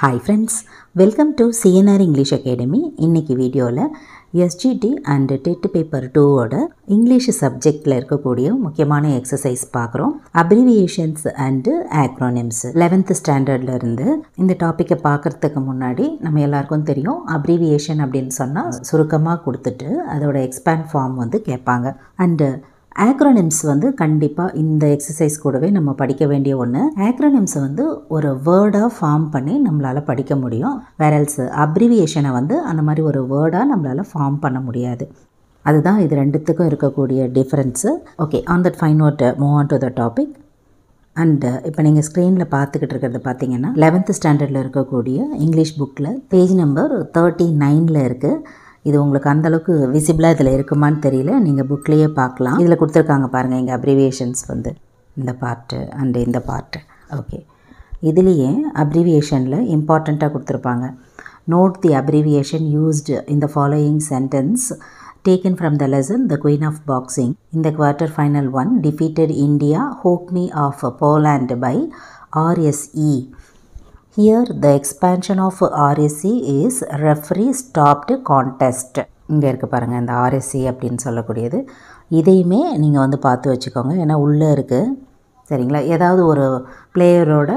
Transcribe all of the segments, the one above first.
Hi friends, welcome to CNR English Academy. இன்னைக்கு வீடியோவில் SGT and TET paper 2 ஓட English subjectல இருக்கக்கூடிய முக்கியமான எக்ஸசைஸ் பார்க்குறோம். Abbreviations and acronyms 11th standardல இருந்து இந்த டாப்பிக்கை பார்க்கறதுக்கு முன்னாடி நம்ம எல்லாருக்கும் தெரியும் abbreviation அப்படின்னு சொன்னால் சுருக்கமாக கொடுத்துட்டு அதோட expand form வந்து கேட்பாங்க. அண்ட் acronyms வந்து கண்டிப்பாக இந்த எக்ஸசைஸ் கூடவே நம்ம படிக்க வேண்டிய ஒன்று. acronyms வந்து ஒரு வேர்டாக ஃபார்ம் பண்ணி நம்மளால் படிக்க முடியும். வேறல்ஸ் அப்ரிவியேஷனை வந்து அந்த மாதிரி ஒரு வேர்டாக நம்மளால் ஃபார்ம் பண்ண முடியாது. அதுதான் இது ரெண்டுத்துக்கும் இருக்கக்கூடிய difference. Okay, on that fine note move on to the topic. And இப்போ நீங்கள் ஸ்க்ரீனில் பார்த்துக்கிட்டு இருக்கிறது பார்த்தீங்கன்னா 11th ஸ்டாண்டர்டில் இருக்கக்கூடிய இங்கிலீஷ் புக்கில் பேஜ் நம்பர் 39 இருக்குது. இது உங்களுக்கு அந்தளவுக்கு விசிபிளாக இதில் இருக்குமான்னு தெரியல, நீங்கள் புக்லேயே பார்க்கலாம். இதில் கொடுத்துருக்காங்க பாருங்கள் எங்கள் அப்ரிவியேஷன்ஸ் வந்து இந்த பார்ட்டு அண்டு இந்த பார்ட்டு. ஓகே, இதுலேயே அப்ரிவியேஷனில் இம்பார்ட்டண்ட்டாக கொடுத்துருப்பாங்க. Note the abbreviation used in the following sentence taken from the lesson The Queen of Boxing. In the quarter final one defeated India Hockney of Poland by RSE. Here the expansion of RSE is referee stopped contest. இங்கே இருக்குது பாருங்கள் இந்த RSE அப்படின்னு சொல்லக்கூடியது. இதையுமே நீங்கள் வந்து பார்த்து வச்சுக்கோங்க, ஏன்னா உள்ளே இருக்குது சரிங்களா. ஏதாவது ஒரு பிளேயரோட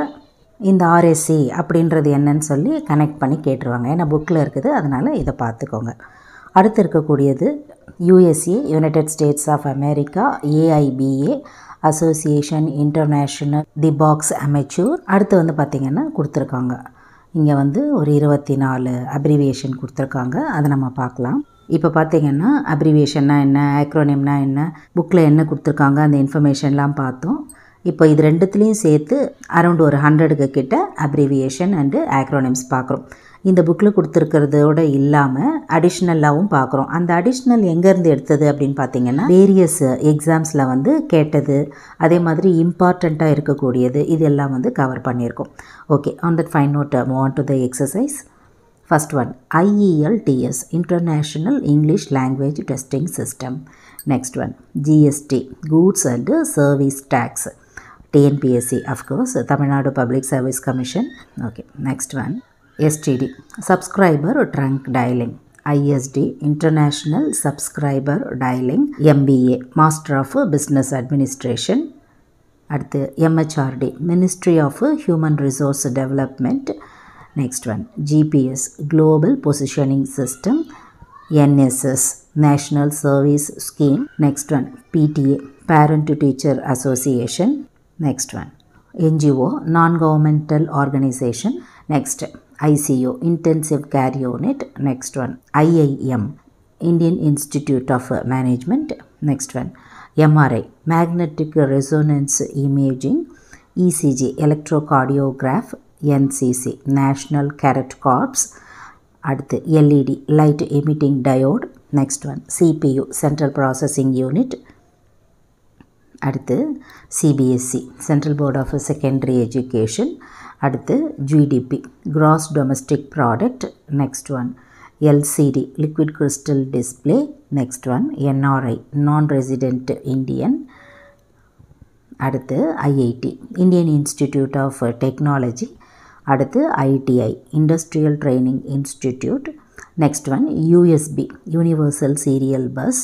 இந்த RSE அப்படின்றது என்னன்னு சொல்லி கனெக்ட் பண்ணி கேட்டுருவாங்க, ஏன்னா புக்கில் இருக்குது, அதனால் இதை பார்த்துக்கோங்க. அடுத்து இருக்கக்கூடியது USA United States of America AIBA association international the box amateur. அடுத்து வந்து பார்த்திங்கன்னா கொடுத்துருக்காங்க இங்கே வந்து ஒரு 24 அப்ரிவியேஷன் கொடுத்துருக்காங்க, அதை நம்ம பார்க்கலாம். இப்போ பார்த்திங்கன்னா அப்ரிவியேஷன்னா என்ன, ஆக்ரோனிம்னா என்ன, புக்கில் என்ன கொடுத்துருக்காங்க அந்த இன்ஃபர்மேஷன்லாம் பார்த்தோம். இப்போ இது ரெண்டுத்துலேயும் சேர்த்து அரௌண்ட் ஒரு 100 கிட்ட அப்ரிவியேஷன் அண்டு ஆக்ரோனிம்ஸ் பார்க்குறோம். இந்த புக்கில் கொடுத்துருக்கிறதோட இல்லாமல் அடிஷ்னலாகவும் பார்க்குறோம். அந்த அடிஷ்னல் எங்கேருந்து எடுத்தது அப்படின்னு பார்த்தீங்கன்னா வேரியஸ் எக்ஸாம்ஸில் வந்து கேட்டது, அதே மாதிரி இம்பார்ட்டண்ட்டாக இருக்கக்கூடியது, இது எல்லாம் வந்து கவர் பண்ணியிருக்கோம். Okay, on that fine note move on to the exercise. First one IELTS international English language testing system. Next one GST goods and service tax. TNPSC of course Tamil Nadu public service commission. Okay, next one STD subscriber trunk dialing. ISD international subscriber dialing. MBA master of business administration. அடுத்து MHRD ministry of human resource development. Next one GPS global positioning system. NSS national service scheme. Next one PTA parent to teacher association. Next one NGO non governmental organization. Next ICU intensive care unit. Next one IIM Indian institute of management. Next one MRI magnetic resonance imaging. ECG electrocardiograph. NCC national cadet corps. அடுத்து LED light emitting diode. Next one CPU central processing unit. அடுத்து CBSE central board of secondary education. அடுத்து GDP gross domestic product. Next one LCD liquid crystal display. Next one NRI non resident Indian. அடுத்து IIT Indian institute of technology. அடுத்து ITI industrial training institute. Next one USB universal serial bus.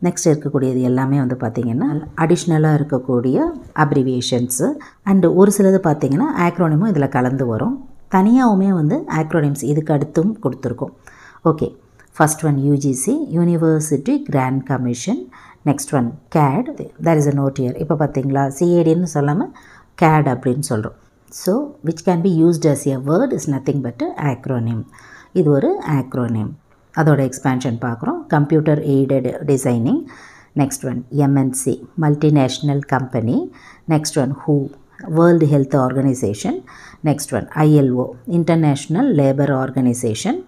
Next இருக்கக்கூடியது எல்லாமே வந்து பார்த்திங்கன்னா அடிஷ்னலாக இருக்கக்கூடிய அப்ரிவியேஷன்ஸு. And ஒரு சிலது பார்த்திங்கன்னா ஆக்ரோனிமும் இதில் கலந்து வரும். தனியாகவுமே வந்து ஆக்ரோனிம்ஸ் இதுக்கு அடுத்தும் கொடுத்துருக்கோம். Okay, first one UGC university grant commission. Next one CAD there is a note here. இப்போ பார்த்திங்களா CADன்னு சொல்லாமல் CAD அப்படின்னு சொல்கிறோம். So which can be used as a word is nothing but acronym. இது ஒரு ஆக்ரோனிம், அதோட எக்ஸ்பேன்ஷன் பார்க்குறோம். Computer aided designing. Next one MNC multinational company. Next one WHO world health organization. Next one ILO international labour organization.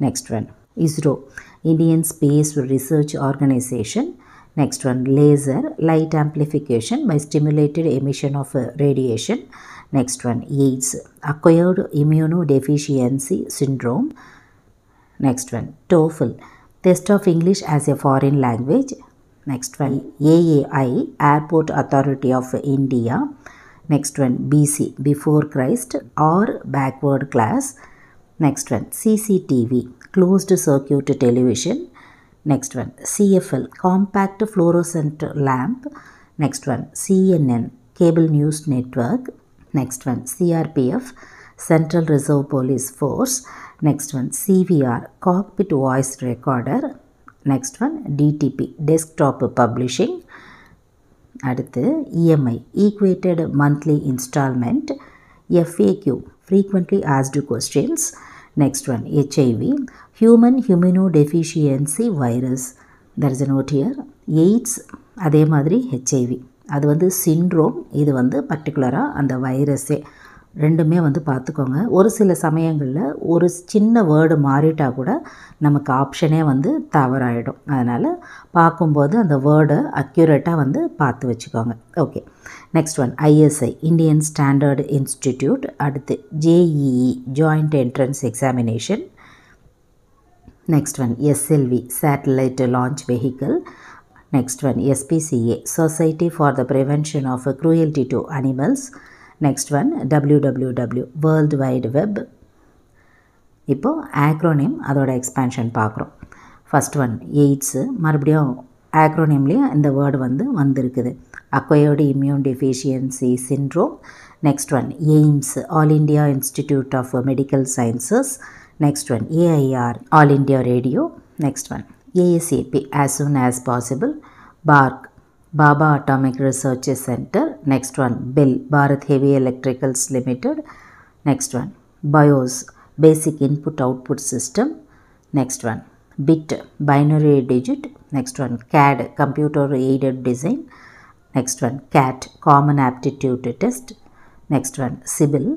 Next one ISRO Indian space research organisation. Next one laser light amplification by stimulated emission of radiation. Next one AIDS acquired immunodeficiency syndrome. Next one TOEFL Test of English as a Foreign Language. Next one AAI Airport Authority of India. Next one BC, before Christ or backward class. Next one CCTV, closed circuit television. Next one CFL, compact fluorescent lamp. Next one CNN, cable news network. Next one CRPF, Central Reserve Police Force. Next one CVR, cockpit voice recorder. Next one DTP, desktop publishing. அடுத்து EMI, equated monthly installment. FAQ, frequently asked questions. Next one HIV, human immunodeficiency virus. There is a note here. AIDS அதே மாதிரி HIV, அது வந்து syndrome, இது வந்து பர்டிகுலராக அந்த வைரஸே. ரெண்டுமே வந்து பார்த்துக்கோங்க. ஒரு சில சமயங்களில் ஒரு சின்ன வேர்டு மாறிட்டால் கூட நமக்கு ஆப்ஷனே வந்து தவறாயிடும். அதனால் பார்க்கும்போது அந்த வேர்டை அக்யூரேட்டாக வந்து பார்த்து வச்சுக்கோங்க. Okay, next one ISI, Indian standard institute. அடுத்து JEE, joint entrance examination. Next one SLV, satellite launch vehicle. Next one SPCA, Society for the Prevention of Cruelty to Animals. Next one WWW, World Wide Web. இப்போ acronym அதோட expansion பார்க்குறோம். First one AIDS, மறுபடியும் acronymலேயே இந்த word வந்து வந்திருக்குது. Acquired Immune Deficiency Syndrome. Next one AIIMS, All India Institute of Medical Sciences. Next one AIR, All India Radio. Next one ASAP, as soon as possible. BARC, Baba Atomic Research Center. Next one BEL, Bharat Heavy Electricals Limited. Next one BIOS, Basic Input Output System. Next one BIT, Binary Digit. Next one CAD, Computer Aided Design. Next one CAT, Common Aptitude Test. Next one CIBIL,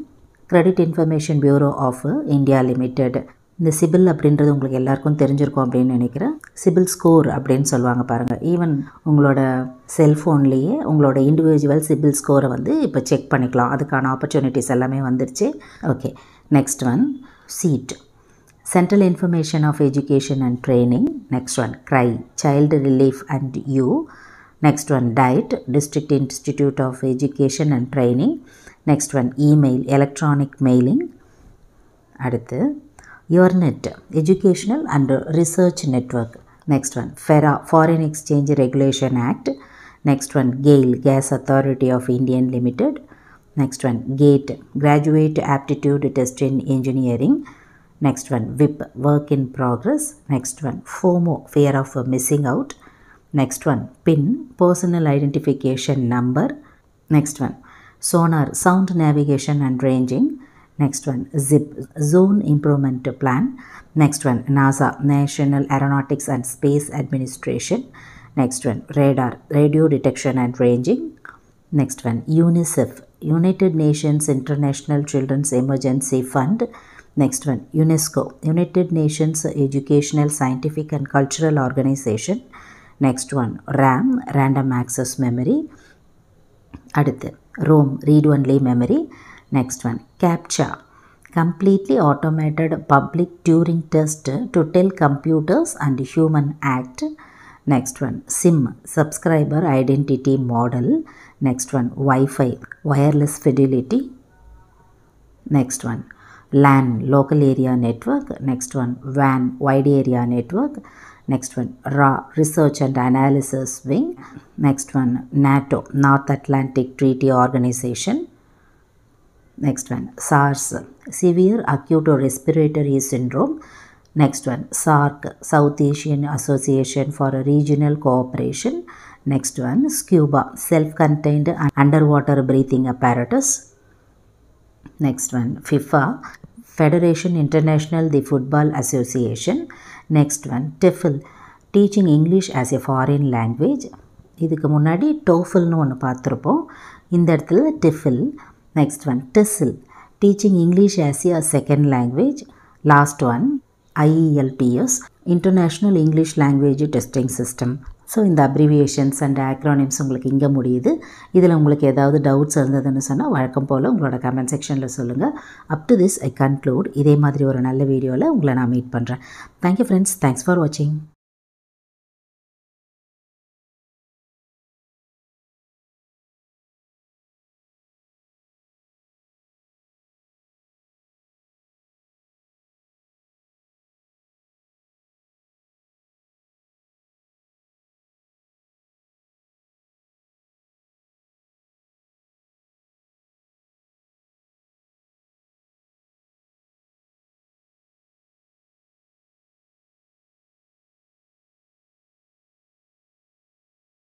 Credit Information Bureau of India Limited. இந்த சிபில் அப்படின்றது உங்களுக்கு எல்லாருக்கும் தெரிஞ்சிருக்கும் அப்படின்னு நினைக்கிறேன். CIBIL score அப்படின்னு சொல்லுவாங்க பாருங்கள். ஈவன் உங்களோட செல்ஃபோன்லேயே உங்களோட இண்டிவிஜுவல் சிபில் ஸ்கோரை வந்து இப்போ செக் பண்ணிக்கலாம். அதுக்கான ஆப்பர்ச்சுனிட்டிஸ் எல்லாமே வந்துருச்சு. Okay, next one CIET, central information of education and training. Next one CRY, child relief and you. Next one DIET, district institute of education and training. Next one email, electronic mailing. அடுத்து EARNET, Educational and Research Network. Next one FERA, Foreign Exchange Regulation Act. Next one GAIL, Gas Authority of India Limited. Next one GATE, Graduate Aptitude Test in Engineering. Next one WIP, Work in Progress. Next one FOMO, Fear of Missing Out. Next one PIN, Personal Identification Number. Next one SONAR, Sound Navigation and Ranging. Next one ZIP, Zone Improvement Plan. Next one NASA, National Aeronautics and Space Administration. Next one radar, Radio Detection and Ranging. Next one UNICEF, United Nations International Children's Emergency Fund. Next one UNESCO, United Nations Educational, Scientific and Cultural Organization. Next one RAM, Random Access Memory. அடுத்து ROM, Read Only Memory. Next one CAPTCHA, Completely Automated Public Turing Test to Tell Computers and Human Act. Next one SIM, Subscriber Identity Model. Next one Wi-Fi, Wireless Fidelity. Next one LAN, Local Area Network. Next one WAN, Wide Area Network. Next one RA, Research and Analysis Wing. Next one NATO, North Atlantic Treaty Organization. Next one SARS, Severe Acute Respiratory Syndrome. Next one SARC, South Asian Association for Regional Cooperation. Next one SCUBA, Self-Contained Underwater Breathing Apparatus. Next one FIFA, Federation International the Football Association. Next one TEFL, Teaching English as a Foreign Language. இதுக்கு முன்னாடி TOEFLனு ஒன்று பார்த்துருப்போம். இந்த இடத்துல TEFL. Next one TESL, Teaching English as a Second Language. Last one IELTS, International English Language Testing System. So இந்த abbreviations and ஆக்ரோனிம்ஸ் உங்களுக்கு இங்கே முடியுது. இதில் உங்களுக்கு ஏதாவது டவுட்ஸ் இருந்ததுன்னு சொன்னால் வழக்கம் போல் உங்களோட கமெண்ட் செக்ஷனில் சொல்லுங்கள். Up to this I conclude. இதே மாதிரி ஒரு நல்ல வீடியோவில் உங்களை நான் மீட் பண்ணுறேன். தேங்க்யூ ஃப்ரெண்ட்ஸ், தேங்க்ஸ் ஃபார் வாட்சிங்.